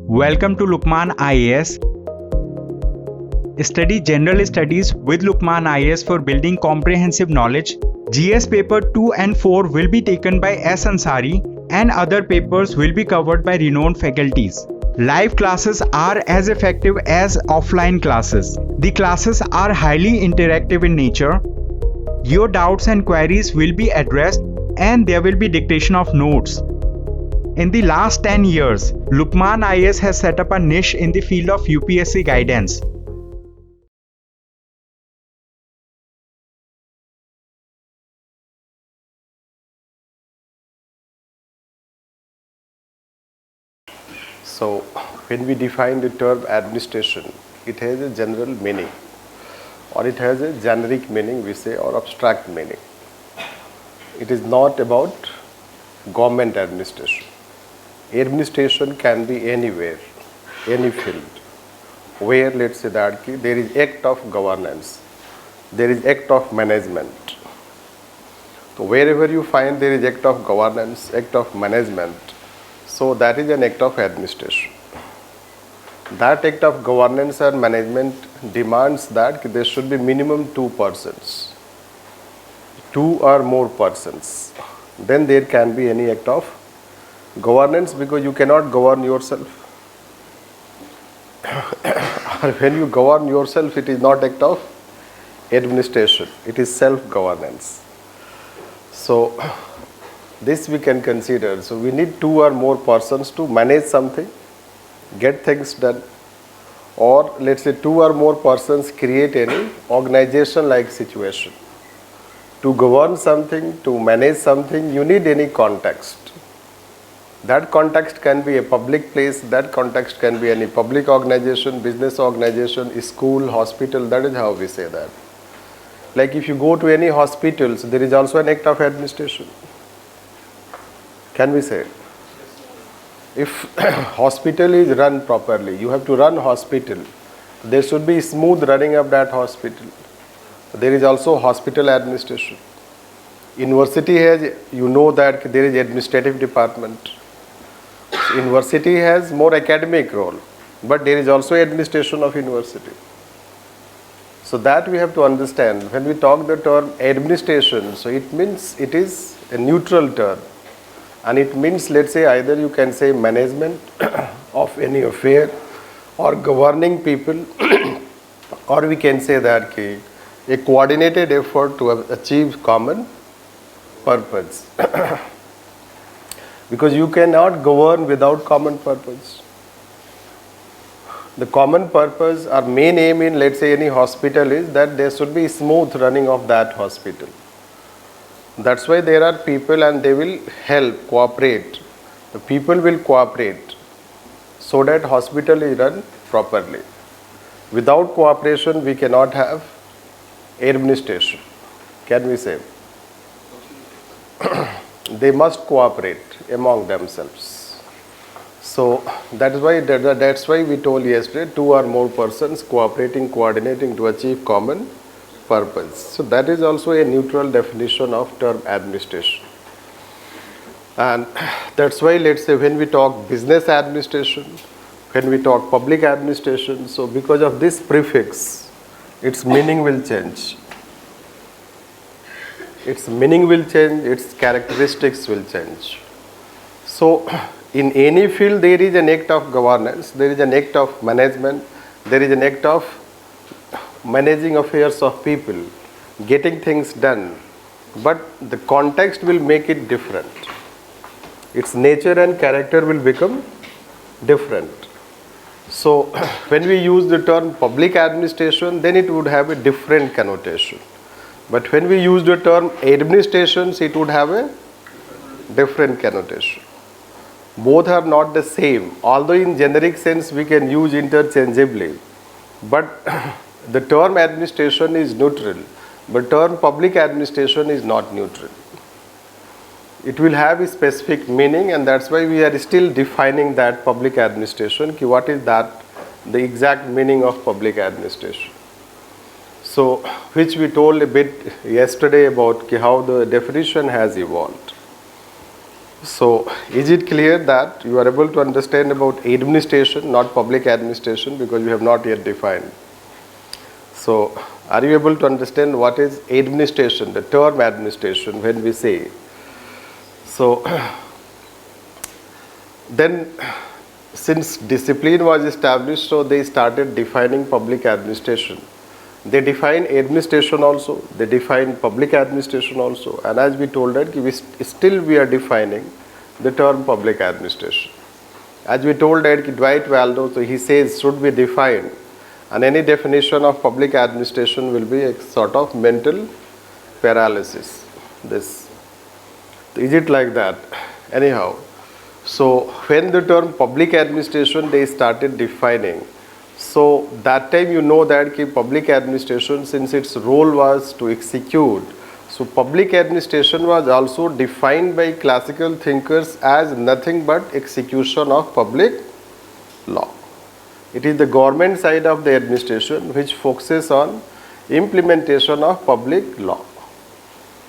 Welcome to LUKMAAN IAS. Study General Studies with LUKMAAN IAS for building comprehensive knowledge. GS paper 2 and 4 will be taken by S. Ansari and other papers will be covered by renowned faculties. Live classes are as effective as offline classes. The classes are highly interactive in nature. Your doubts and queries will be addressed and there will be dictation of notes. In the last 10 years, LUKMAAN IAS has set up a niche in the field of UPSC guidance. So, when we define the term administration, it has a general meaning, or it has a generic meaning, we say, or abstract meaning. It is not about government administration. Administration can be anywhere, any field, where let's say that there is act of governance, there is act of management. So wherever you find there is act of governance, act of management, so that is an act of administration. That act of governance and management demands that there should be minimum 2 persons, 2 or more persons. Then there can be any act of governance, because you cannot govern yourself. When you govern yourself, it is not act of administration, it is self-governance. So this we can consider. So we need 2 or more persons to manage something, get things done, or let's say 2 or more persons create any organization like situation. To govern something, to manage something, you need any context. That context can be a public place, that context can be any public organization, business organization, school, hospital. That is how we say that. Like if you go to any hospitals, there is also an act of administration. Can we say? If hospital is run properly, you have to run hospital. There should be smooth running of that hospital. There is also hospital administration. University has, you know that there is administrative department. University has more academic role, but there is also administration of university. So that we have to understand. When we talk the term administration, so it means it is a neutral term. And it means, let's say, either you can say management of any affair or governing people, or we can say that a coordinated effort to achieve common purpose. Because you cannot govern without common purpose. The common purpose or main aim in, let's say, any hospital is that there should be smooth running of that hospital. That's why there are people and they will help, cooperate. The people will cooperate so that hospital is run properly. Without cooperation, we cannot have administration. Can we say? They must cooperate among themselves. So that's why we told yesterday 2 or more persons cooperating, coordinating to achieve common purpose. So that is also a neutral definition of term administration. And that's why, let's say, when we talk business administration, when we talk public administration, so because of this prefix, its meaning will change. Its meaning will change, its characteristics will change. So in any field there is an act of governance, there is an act of management, there is an act of managing affairs of people, getting things done, but the context will make it different. Its nature and character will become different. So when we use the term public administration, then it would have a different connotation. But when we use the term administrations, it would have a different connotation. Both are not the same, although in generic sense we can use interchangeably. But the term administration is neutral, but term public administration is not neutral. It will have a specific meaning, and that's why we are still defining that public administration. What is that? The exact meaning of public administration. So, which we told a bit yesterday about how the definition has evolved. So, is it clear that you are able to understand about administration, not public administration, because you have not yet defined? So, are you able to understand what is administration, the term administration when we say? So, then since discipline was established, so they started defining public administration. They define administration also, they define public administration also, and as we told that we are defining the term public administration. As we told that Dwight Waldo, so he says should be defined, and any definition of public administration will be a sort of mental paralysis. This, is it like that? Anyhow, so when the term public administration they started defining, so that time you know that public administration, since its role was to execute, so public administration was also defined by classical thinkers as nothing but execution of public law. It is the government side of the administration which focuses on implementation of public law,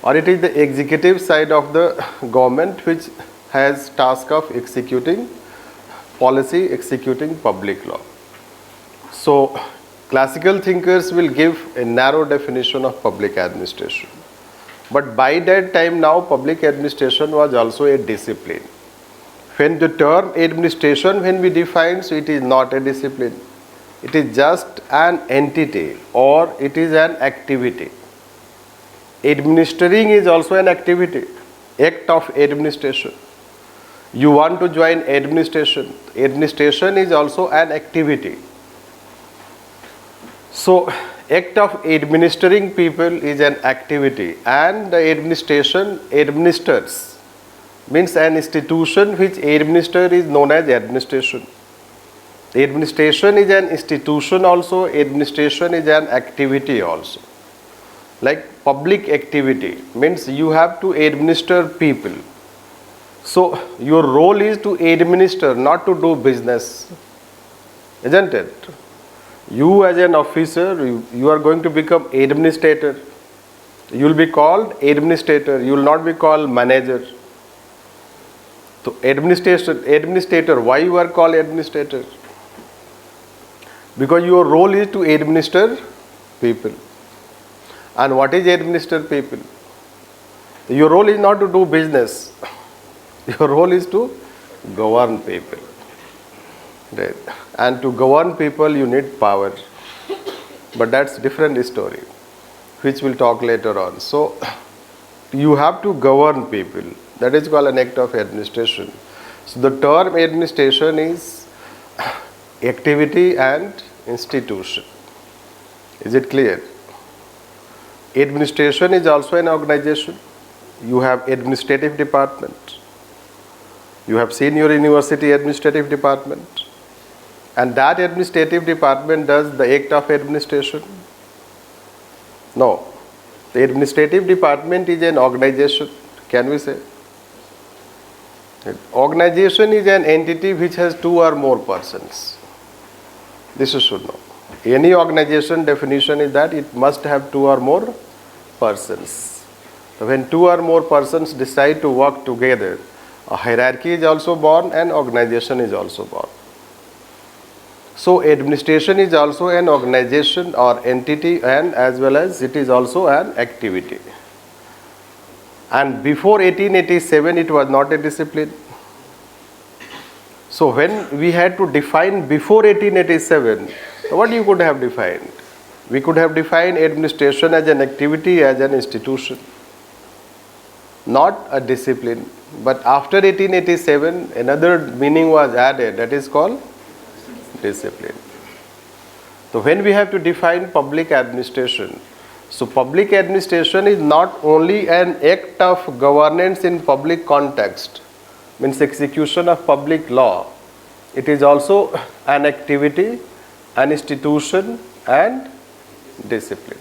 or it is the executive side of the government which has task of executing policy, executing public law. So, classical thinkers will give a narrow definition of public administration. But by that time now, public administration was also a discipline. When the term administration, when we define, so it is not a discipline. It is just an entity or it is an activity. Administering is also an activity, act of administration. You want to join administration. Administration is also an activity. So, act of administering people is an activity, and the administration administers, means an institution which administers is known as administration. Administration is an institution also, administration is an activity also. Like public activity means you have to administer people. So, your role is to administer, not to do business, isn't it? You as an officer, you are going to become administrator. You will be called administrator. You will not be called manager. So administrator, why you are called administrator? Because your role is to administer people. And what is administer people? Your role is not to do business. Your role is to govern people. Right. And to govern people you need power, but that's different story which we'll talk later on. So you have to govern people, that is called an act of administration. So the term administration is activity and institution. Is it clear? Administration is also an organization. You have administrative department. You have seen your university administrative department. And that administrative department does the act of administration? No. The administrative department is an organization, can we say? Organization is an entity which has two or more persons. This you should know. Any organization definition is that it must have two or more persons. So when two or more persons decide to work together, a hierarchy is also born and organization is also born. So administration is also an organization or entity, and as well as it is also an activity. And before 1887 it was not a discipline. So when we had to define before 1887, what you could have defined? We could have defined administration as an activity, as an institution, not a discipline. But after 1887 another meaning was added, that is called discipline. So when we have to define public administration, so public administration is not only an act of governance in public context, means execution of public law, it is also an activity, an institution and discipline.